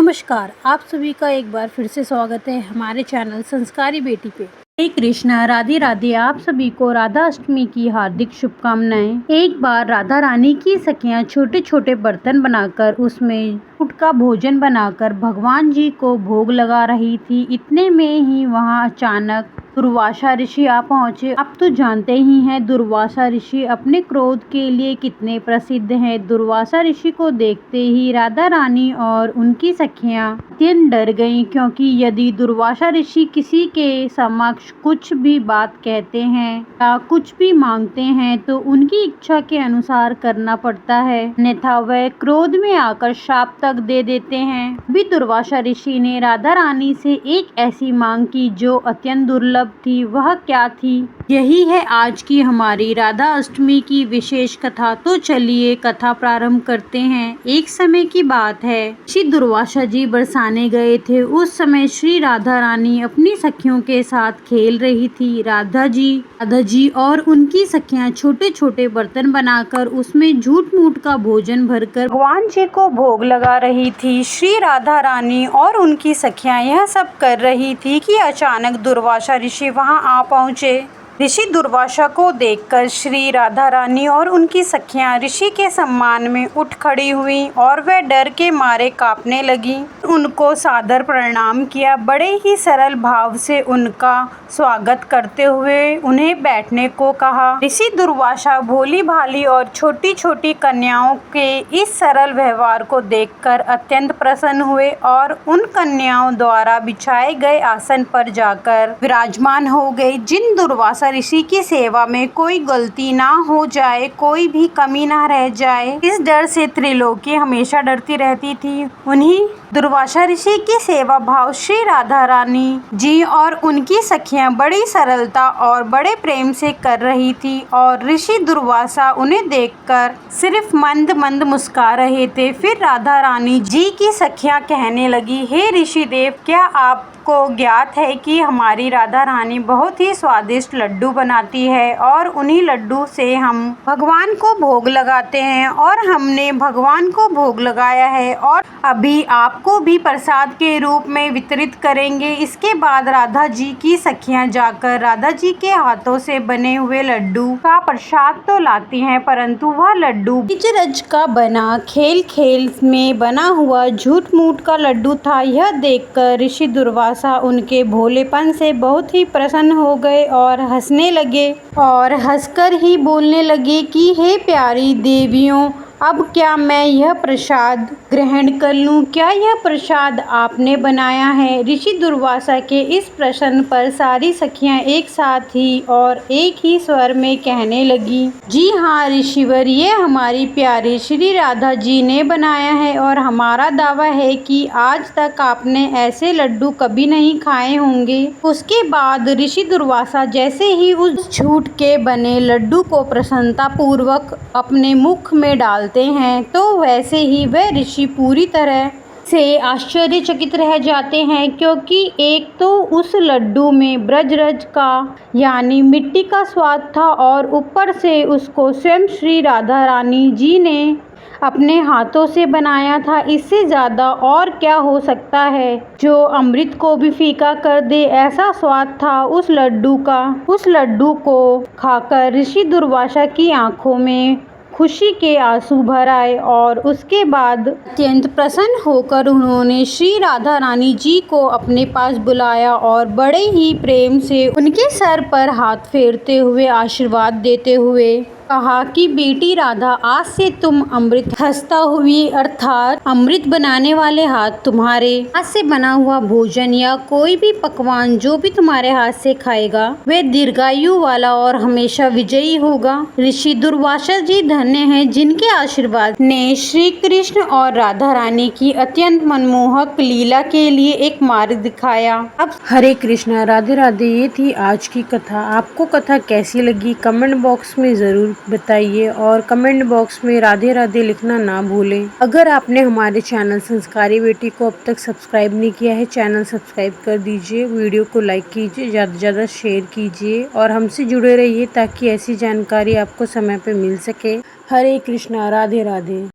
नमस्कार, आप सभी का एक बार फिर से स्वागत है हमारे चैनल संस्कारी बेटी पे। हरे कृष्णा, राधे राधे। आप सभी को राधा अष्टमी की हार्दिक शुभकामनाएं। एक बार राधा रानी की सखियां छोटे छोटे बर्तन बनाकर उसमें ऊँट का भोजन बनाकर भगवान जी को भोग लगा रही थी। इतने में ही वहां अचानक दुर्वासा ऋषि आ पहुंचे। आप तो जानते ही हैं दुर्वासा ऋषि अपने क्रोध के लिए कितने प्रसिद्ध हैं। दुर्वासा ऋषि को देखते ही राधा रानी और उनकी सखियां अत्यंत डर गईं, क्योंकि यदि दुर्वासा ऋषि किसी के समक्ष कुछ भी बात कहते हैं या कुछ भी मांगते हैं तो उनकी इच्छा के अनुसार करना पड़ता है, अन्यथा वह क्रोध में आकर शाप तक दे देते हैं। अभी दुर्वासा ऋषि ने राधा रानी से एक ऐसी मांग की जो अत्यंत दुर्लभ थी। वह क्या थी? यही है आज की हमारी राधा अष्टमी की विशेष कथा। तो चलिए कथा प्रारंभ करते हैं। एक समय की बात है, श्री दुर्वासा जी बरसाने गए थे। उस समय श्री राधा रानी अपनी सखियों के साथ खेल रही थी। राधा जी और उनकी सखियां छोटे छोटे बर्तन बनाकर उसमें झूठ मूठ का भोजन भरकर भगवान जी को भोग लगा रही थी। श्री राधा रानी और उनकी सखियां यह सब कर रही थी कि अचानक दुर्वासा ऋषि वहां आ पहुंचे। ऋषि दुर्वासा को देखकर श्री राधा रानी और उनकी सखियां ऋषि के सम्मान में उठ खड़ी हुई और वह डर के मारे कांपने लगी। उनको सादर प्रणाम किया। बड़े ही सरल भाव से उनका स्वागत करते हुए उन्हें बैठने को कहा। ऋषि दुर्वासा भोली भाली और छोटी छोटी कन्याओं के इस सरल व्यवहार को देखकर अत्यंत प्रसन्न हुए और उन कन्याओं द्वारा बिछाए गए आसन पर जाकर विराजमान हो गए। जिन दुर्वासा ऋषि की सेवा में कोई गलती ना हो जाए, कोई भी कमी ना रह जाए, इस डर से त्रिलोकी हमेशा डरती रहती थी। उन्हीं दुर्वासा ऋषि की सेवा भाव श्री राधा रानी जी और उनकी सखियां बड़ी सरलता और बड़े प्रेम से कर रही थी और ऋषि दुर्वासा उन्हें देखकर सिर्फ मंद मंद मुस्कुरा रहे थे। फिर राधा रानी जी की सखियां कहने लगी, हे ऋषि देव, क्या आपको ज्ञात है कि हमारी राधा रानी बहुत ही स्वादिष्ट लड्डू बनाती है और उन्हीं लड्डू से हम भगवान को भोग लगाते हैं और हमने भगवान को भोग लगाया है और अभी आपको भी प्रसाद के रूप में वितरित करेंगे। इसके बाद राधा जी की सखियां जाकर राधा जी के हाथों से बने हुए लड्डू का प्रसाद तो लाती हैं, परंतु वह लड्डू बीज का बना खेल खेल में बना हुआ झूठ मूठ का लड्डू था। यह देखकर ऋषि दुर्वासा उनके भोलेपन से बहुत ही प्रसन्न हो गए और हंसने लगे और हंसकर ही बोलने लगे कि हे प्यारी देवियों, अब क्या मैं यह प्रसाद ग्रहण कर लूं? क्या यह प्रसाद आपने बनाया है? ऋषि दुर्वासा के इस प्रश्न पर सारी सखियां एक साथ ही और एक ही स्वर में कहने लगी, जी हाँ ऋषिवर, ये हमारी प्यारी श्री राधा जी ने बनाया है और हमारा दावा है कि आज तक आपने ऐसे लड्डू कभी नहीं खाए होंगे। उसके बाद ऋषि दुर्वासा जैसे ही उस झूठ के बने लड्डू को प्रसन्नता पूर्वक अपने मुख में डालते हैं तो वैसे ही वह ऋषि पूरी तरह से आश्चर्यचकित रह जाते हैं, क्योंकि एक तो उस लड्डू में ब्रजरज का यानी मिट्टी का स्वाद था और ऊपर से उसको स्वयं श्री राधा रानी जी ने अपने हाथों से बनाया था। इससे ज़्यादा और क्या हो सकता है जो अमृत को भी फीका कर दे, ऐसा स्वाद था उस लड्डू का। उस लड्डू को खाकर ऋषि दुर्वासा की आंखों में खुशी के आंसू भर आए और उसके बाद अत्यंत प्रसन्न होकर उन्होंने श्री राधा रानी जी को अपने पास बुलाया और बड़े ही प्रेम से उनके सर पर हाथ फेरते हुए आशीर्वाद देते हुए कहा कि बेटी राधा, आज से तुम अमृत हंसता हुई अर्थात अमृत बनाने वाले हाथ तुम्हारे हाथ से बना हुआ भोजन या कोई भी पकवान जो भी तुम्हारे हाथ से खाएगा वह दीर्घायु वाला और हमेशा विजयी होगा। ऋषि दुर्वासा जी धन्य हैं जिनके आशीर्वाद ने श्री कृष्ण और राधा रानी की अत्यंत मनमोहक लीला के लिए एक मार्ग दिखाया। अब हरे कृष्णा, राधे राधे। ये थी आज की कथा। आपको कथा कैसी लगी कमेंट बॉक्स में जरूर बताइए और कमेंट बॉक्स में राधे राधे लिखना ना भूलें। अगर आपने हमारे चैनल संस्कारी बेटी को अब तक सब्सक्राइब नहीं किया है, चैनल सब्सक्राइब कर दीजिए, वीडियो को लाइक कीजिए, ज़्यादा से ज़्यादा शेयर कीजिए और हमसे जुड़े रहिए ताकि ऐसी जानकारी आपको समय पे मिल सके। हरे कृष्णा, राधे राधे।